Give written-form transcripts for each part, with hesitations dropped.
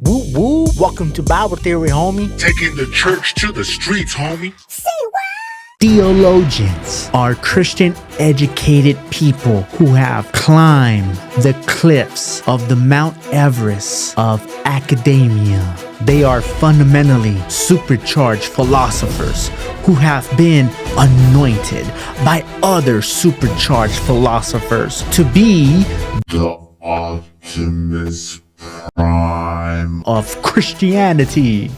Woo woo, welcome to Bibletheory, homie. Taking the church to the streets, homie. Theologians are Christian educated people who have climbed the cliffs of the Mount Everest of academia. They are fundamentally supercharged philosophers who have been anointed by other supercharged philosophers to be The Optimus Prime of Christianity.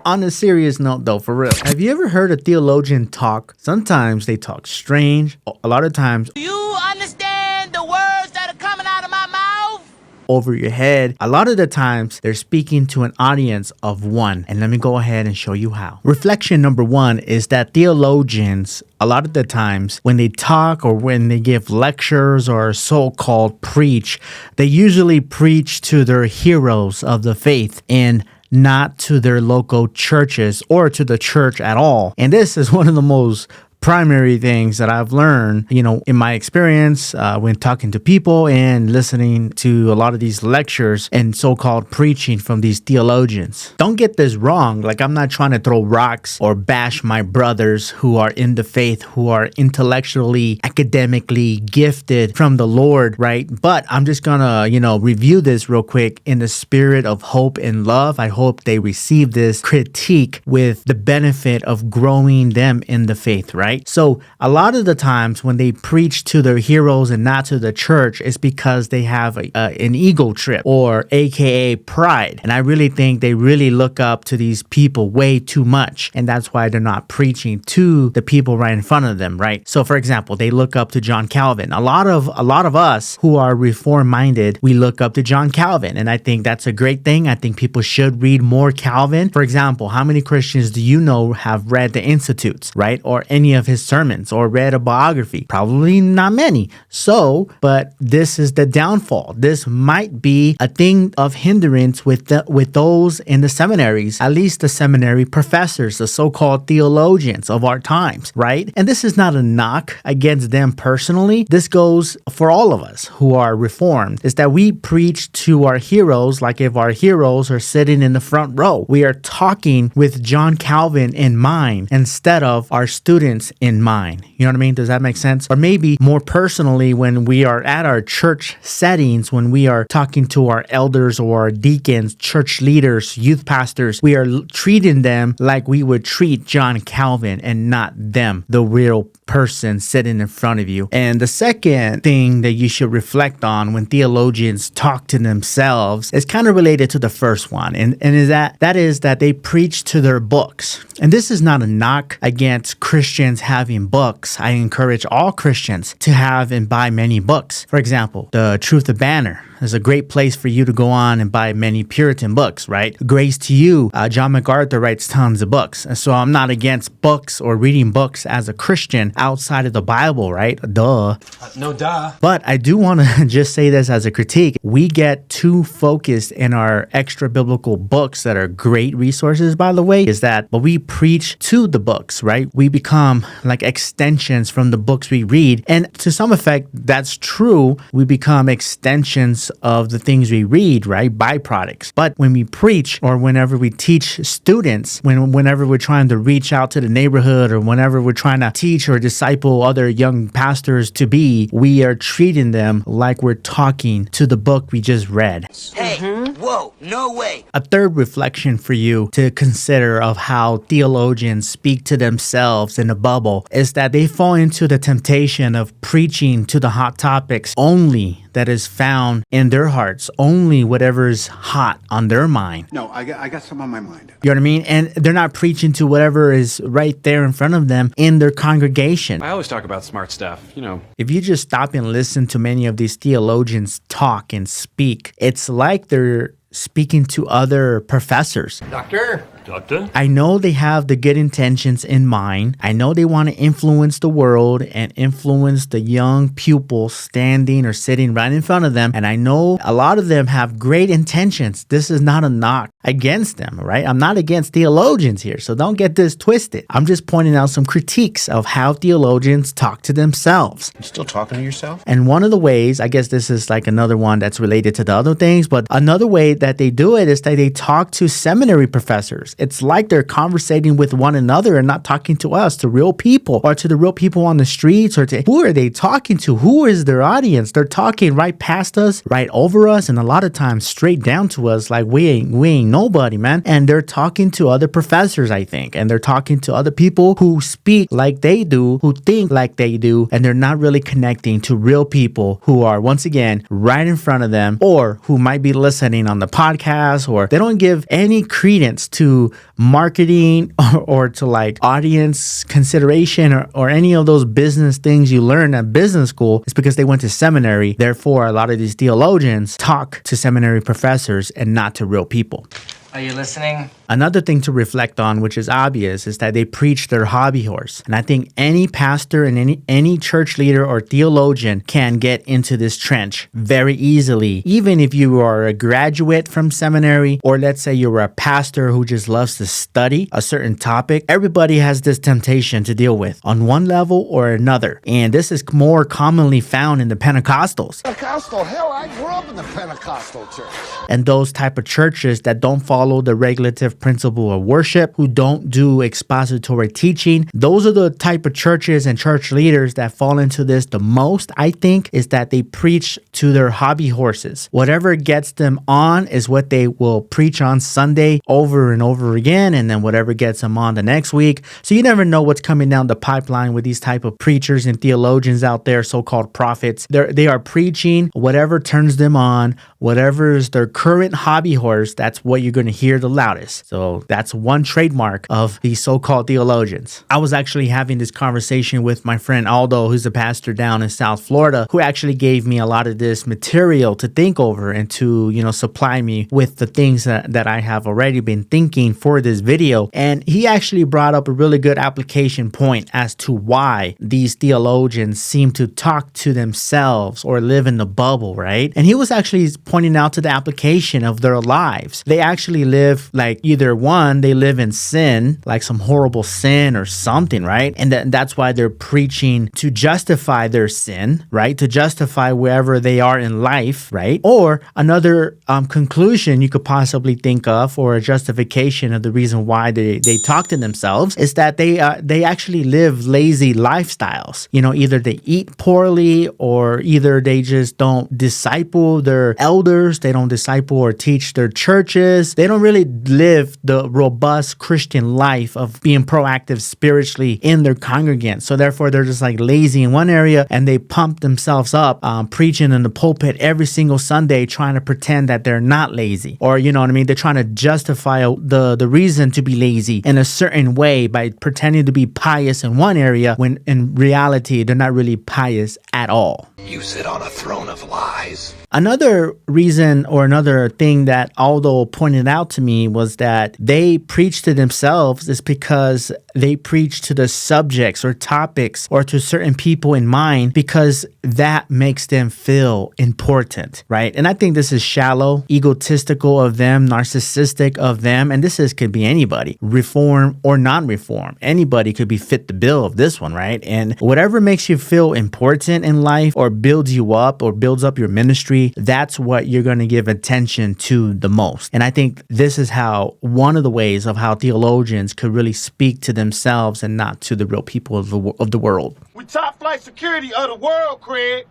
On a serious note though, for real, have you ever heard a theologian talk? Sometimes they talk strange. A lot of times, Do you understand the words that are coming out of my mouth? over your head. A lot of the times they're speaking to an audience of one. And let me go ahead and show you how. Reflection number one is that theologians, a lot of the times when they talk or when they give lectures or so-called preach, they usually preach to their heroes of the faith and not to their local churches or to the church at all. And this is one of the most primary things that I've learned, in my experience when talking to people and listening to a lot of these lectures and so-called preaching from these theologians. Don't get this wrong. Like, I'm not trying to throw rocks or bash my brothers who are in the faith, who are intellectually, academically gifted from the Lord, right? But I'm just gonna, review this real quick in the spirit of hope and love. I hope they receive this critique with the benefit of growing them in the faith, right? So a lot of the times when they preach to their heroes and not to the church, it's because they have an ego trip, or AKA pride. And I really think they really look up to these people way too much. And that's why they're not preaching to the people right in front of them, right? So for example, they look up to John Calvin. A lot of us who are reform minded, we look up to John Calvin. And I think that's a great thing. I think people should read more Calvin. For example, how many Christians do you know have read the Institutes, right? Or any of his sermons or read a biography? Probably not many. So, but this is the downfall. This might be a thing of hindrance with those in the seminaries, at least the seminary professors, the so-called theologians of our times, right? And this is not a knock against them personally. This goes for all of us who are reformed, is that we preach to our heroes like if our heroes are sitting in the front row. We are talking with John Calvin in mind instead of our students in mind. You know what I mean? Does that make sense? Or maybe more personally, when we are at our church settings, when we are talking to our elders or our deacons, church leaders, youth pastors, we are treating them like we would treat John Calvin and not them, the real person sitting in front of you. And the second thing that you should reflect on when theologians talk to themselves is kind of related to the first one. And is that they preach to their books. And this is not a knock against Christians having books. I encourage all Christians to have and buy many books. For example, The Truth of Banner is a great place for you to go on and buy many Puritan books, right? Grace to You. John MacArthur writes tons of books. And so I'm not against books or reading books as a Christian outside of the Bible, right? Duh. No duh. But I do want to just say this as a critique. We get too focused in our extra biblical books that are great resources, by the way, but we preach to the books, right? We become like extensions from the books we read. And to some effect, that's true. We become extensions of the things we read, right? Byproducts. But when we preach or whenever we teach students, whenever we're trying to reach out to the neighborhood or whenever we're trying to teach or disciple other young pastors to be, we are treating them like we're talking to the book we just read. Hey, whoa, no way. A third reflection for you to consider of how theologians speak to themselves in a bubble is that they fall into the temptation of preaching to the hot topics only that is found in their hearts, only whatever's hot on their mind. No, I got something on my mind. You know what I mean? And they're not preaching to whatever is right there in front of them in their congregation. I always talk about smart stuff, If you just stop and listen to many of these theologians talk and speak, it's like they're speaking to other professors. Doctor, Doctor? I know they have the good intentions in mind. I know they want to influence the world and influence the young pupils standing or sitting right in front of them. And I know a lot of them have great intentions. This is not a knock against them, right? I'm not against theologians here, so don't get this twisted. I'm just pointing out some critiques of how theologians talk to themselves. You still talking to yourself? And one of the ways, I guess this is like another one that's related to the other things, but another way that they do it is that they talk to seminary professors. It's like they're conversating with one another and not talking to us, to real people, or to the real people on the streets, or to who are they talking to? Who is their audience? They're talking right past us, right over us, and a lot of times straight down to us like we ain't nobody, man. And they're talking to other professors, I think, and they're talking to other people who speak like they do, who think like they do, and they're not really connecting to real people who are, once again, right in front of them, or who might be listening on the podcast, or they don't give any credence to marketing or to like audience consideration or any of those business things you learn at business school. It's because they went to seminary. Therefore, a lot of these theologians talk to seminary professors and not to real people. Are you listening? Another thing to reflect on, which is obvious, is that they preach their hobby horse. And I think any pastor and any church leader or theologian can get into this trench very easily. Even if you are a graduate from seminary, or let's say you're a pastor who just loves to study a certain topic, everybody has this temptation to deal with on one level or another. And this is more commonly found in the Pentecostals. Pentecostal? Hell, I grew up in the Pentecostal church. And those type of churches that don't follow the regulative principle of worship, who don't do expository teaching. Those are the type of churches and church leaders that fall into this the most, I think, is that they preach to their hobby horses. Whatever gets them on is what they will preach on Sunday over and over again, and then whatever gets them on the next week. So you never know what's coming down the pipeline with these type of preachers and theologians out there, so-called prophets. They are preaching whatever turns them on, whatever is their current hobby horse, that's what you're going to hear the loudest. So that's one trademark of these so-called theologians. I was actually having this conversation with my friend Aldo, who's a pastor down in South Florida, who actually gave me a lot of this material to think over and to, supply me with the things that I have already been thinking for this video. And he actually brought up a really good application point as to why these theologians seem to talk to themselves or live in the bubble, right? And he was actually pointing out to the application of their lives. They actually live like either one, they live in sin, like some horrible sin or something, right? And that's why they're preaching to justify their sin, right? To justify wherever they are in life, right? Or another conclusion you could possibly think of, or a justification of the reason why they talk to themselves, is that they actually live lazy lifestyles. Either they eat poorly, or either they just don't disciple their elders, they don't disciple or teach their churches. They don't really live the robust Christian life of being proactive spiritually in their congregants. So therefore, they're just like lazy in one area, and they pump themselves up preaching in the pulpit every single Sunday, trying to pretend that they're not lazy. Or, you know what I mean? They're trying to justify the reason to be lazy in a certain way by pretending to be pious in one area, when in reality, they're not really pious at all. You sit on a throne of lies. Another reason, or another thing that Aldo pointed out to me, was that they preach to themselves is because they preach to the subjects or topics or to certain people in mind, because that makes them feel important, right? And I think this is shallow, egotistical of them, narcissistic of them. And could be anybody, reform or non-reform. Anybody could be fit the bill of this one, right? And whatever makes you feel important in life, or builds you up, or builds up your ministry, that's what you're going to give attention to the most. And I think this is one of the ways of how theologians could really speak to themselves and not to the real people of the world. We top flight security of the world, Craig.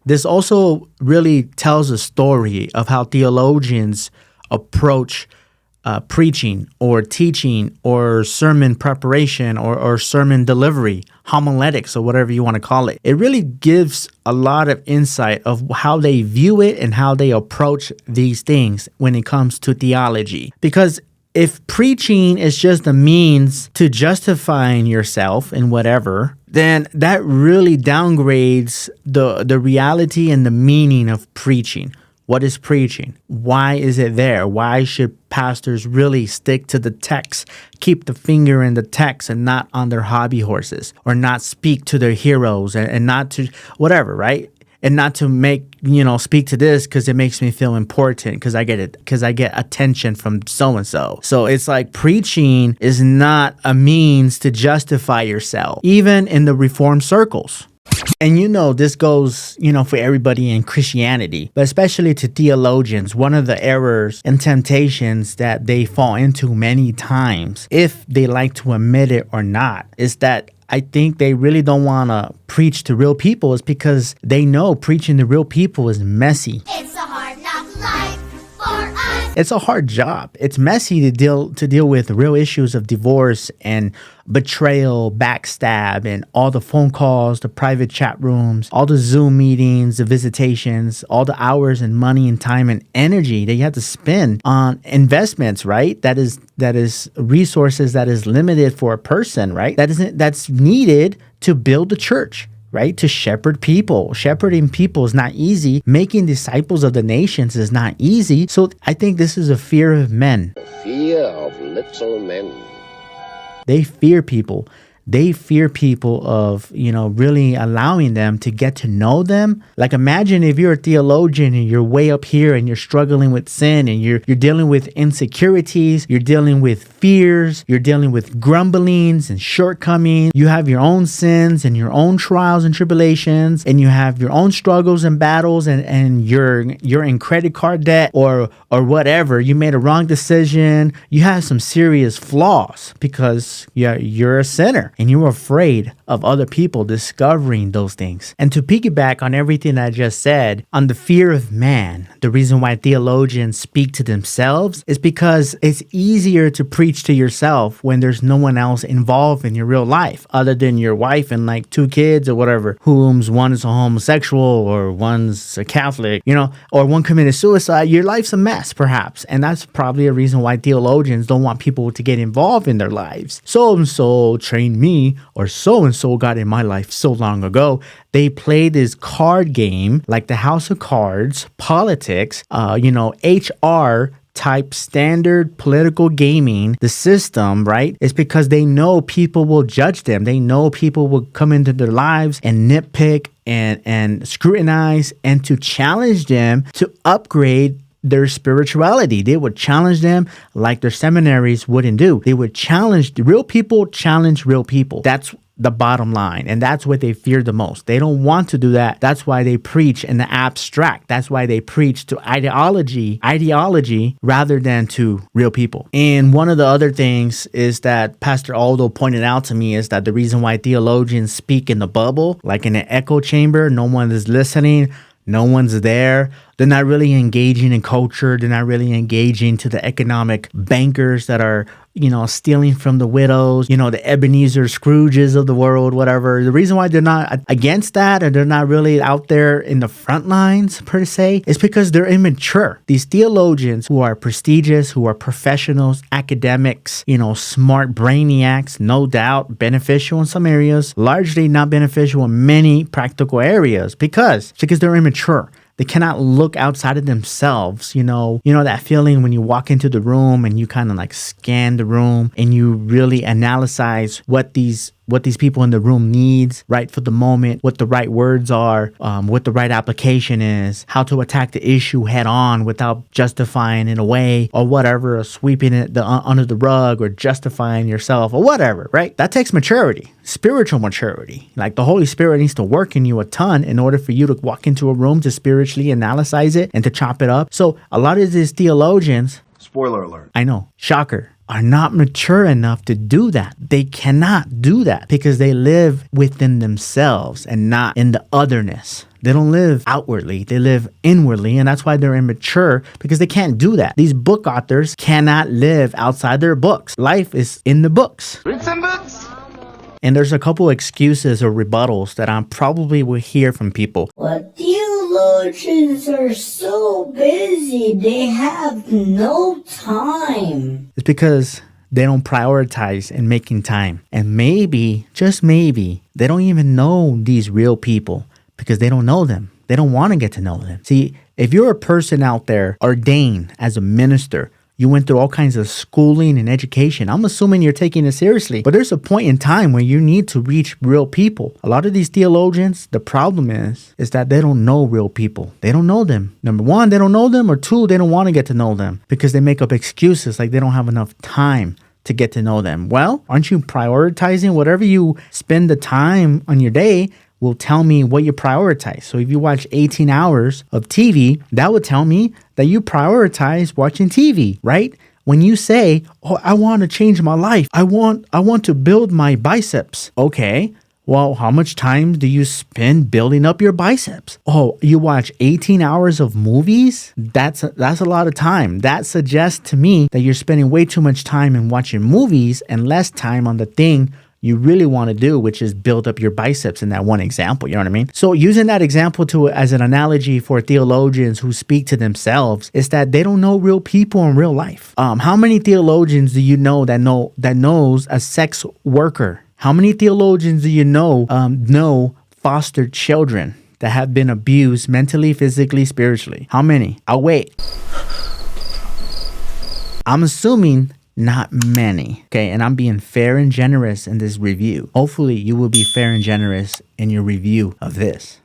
This also really tells a story of how theologians approach preaching or teaching or sermon preparation or sermon delivery, homiletics, or whatever you want to call it. It really gives a lot of insight of how they view it and how they approach these things when it comes to theology. Because if preaching is just a means to justifying yourself in whatever, then that really downgrades the reality and the meaning of preaching. What is preaching? Why is it there? Why should pastors really stick to the text, keep the finger in the text and not on their hobby horses, or not speak to their heroes and not to whatever, right? And not to make, speak to this because it makes me feel important because I get attention from so-and-so. So it's like preaching is not a means to justify yourself, even in the Reformed circles. And this goes, for everybody in Christianity, but especially to theologians. One of the errors and temptations that they fall into many times, if they like to admit it or not, is that I think they really don't want to preach to real people is because they know preaching to real people is messy. It's a hard knock life for us. It's a hard job. It's messy to deal with real issues of divorce and betrayal, backstab, and all the phone calls, the private chat rooms, all the Zoom meetings, the visitations, all the hours and money and time and energy that you have to spend on investments, right? That is resources that is limited for a person, right? That's needed to build the church, right? To shepherd people. Shepherding people is not easy. Making disciples of the nations is not easy. So I think this is a fear of men. Fear of little men. They fear people. They fear people of, really allowing them to get to know them. Like imagine if you're a theologian and you're way up here and you're struggling with sin and you're dealing with insecurities, you're dealing with fears, you're dealing with grumblings and shortcomings. You have your own sins and your own trials and tribulations, and you have your own struggles and battles, and you're in credit card debt or whatever. You made a wrong decision. You have some serious flaws because you're a sinner. And you're afraid of other people discovering those things. And to piggyback on everything I just said, on the fear of man, the reason why theologians speak to themselves is because it's easier to preach to yourself when there's no one else involved in your real life other than your wife and like 2 kids or whatever, whom one is a homosexual or one's a Catholic, or one committed suicide. Your life's a mess, perhaps. And that's probably a reason why theologians don't want people to get involved in their lives. So-and-so trained me, or so-and-so got in my life so long ago. They play this card game like the House of Cards, politics, HR type standard political gaming, the system, right? It's because they know people will judge them. They know people will come into their lives and nitpick and scrutinize and to challenge them to upgrade their spirituality. They would challenge them like their seminaries wouldn't do. They would challenge real people, challenge real people. That's the bottom line. And that's what they fear the most. They don't want to do that. That's why they preach in the abstract. That's why they preach to ideology rather than to real people. And one of the other things is that Pastor Aldo pointed out to me is that the reason why theologians speak in the bubble, like in an echo chamber, no one is listening, no one's there. They're not really engaging in culture. They're not really engaging to the economic bankers that are, stealing from the widows, the Ebenezer Scrooges of the world, whatever. The reason why they're not against that and they're not really out there in the front lines, per se, is because they're immature. These theologians who are prestigious, who are professionals, academics, smart brainiacs, no doubt beneficial in some areas, largely not beneficial in many practical areas because they're immature. They cannot look outside of themselves. That feeling when you walk into the room and you kind of like scan the room and you really analyze what these people in the room needs right for the moment, what the right words are, what the right application is, how to attack the issue head on without justifying it away or whatever, or sweeping it under the rug or justifying yourself or whatever, right? That takes maturity, spiritual maturity. Like the Holy Spirit needs to work in you a ton in order for you to walk into a room to spiritually analyze it and to chop it up. So a lot of these theologians, Spoiler alert. I know, shocker, are not mature enough to do that. They cannot do that because they live within themselves and not in the otherness. They don't live outwardly. They live inwardly, and that's why they're immature, because they can't do that. These book authors cannot live outside their books. Life is in the books. Read some books. And there's a couple excuses or rebuttals that I probably will hear from people. But theologians are so busy, they have no time. It's because they don't prioritize in making time. And maybe, just maybe, they don't even know these real people because they don't know them. they don't want to get to know them. See, if you're a person out there ordained as a minister, you went through all kinds of schooling and education, I'm assuming you're taking it seriously. But there's a point in time where you need to reach real people. A lot of these theologians, the problem is that they don't know real people. They don't know them. Number one, they don't know them. Or two, they don't want to get to know them because they make up excuses like they don't have enough time to get to know them. Well, aren't you prioritizing? Whatever you spend the time on your day will tell me what you prioritize. So if you watch 18 hours of TV, that would tell me that you prioritize watching TV, right? When you say, "Oh, I want to change my life. I want to build my biceps." Okay. Well, how much time do you spend building up your biceps? Oh, you watch 18 hours of movies? That's a lot of time. That suggests to me that you're spending way too much time in watching movies and less time on the thing you really want to do, which is build up your biceps in that one example. You know what I mean? So using that example as an analogy for theologians who speak to themselves is that they don't know real people in real life. How many theologians do you know that knows a sex worker? How many theologians do you know fostered children that have been abused mentally, physically, spiritually? How many? I'll wait. I'm assuming not many. Okay, and I'm being fair and generous in this review. Hopefully you will be fair and generous in your review of this.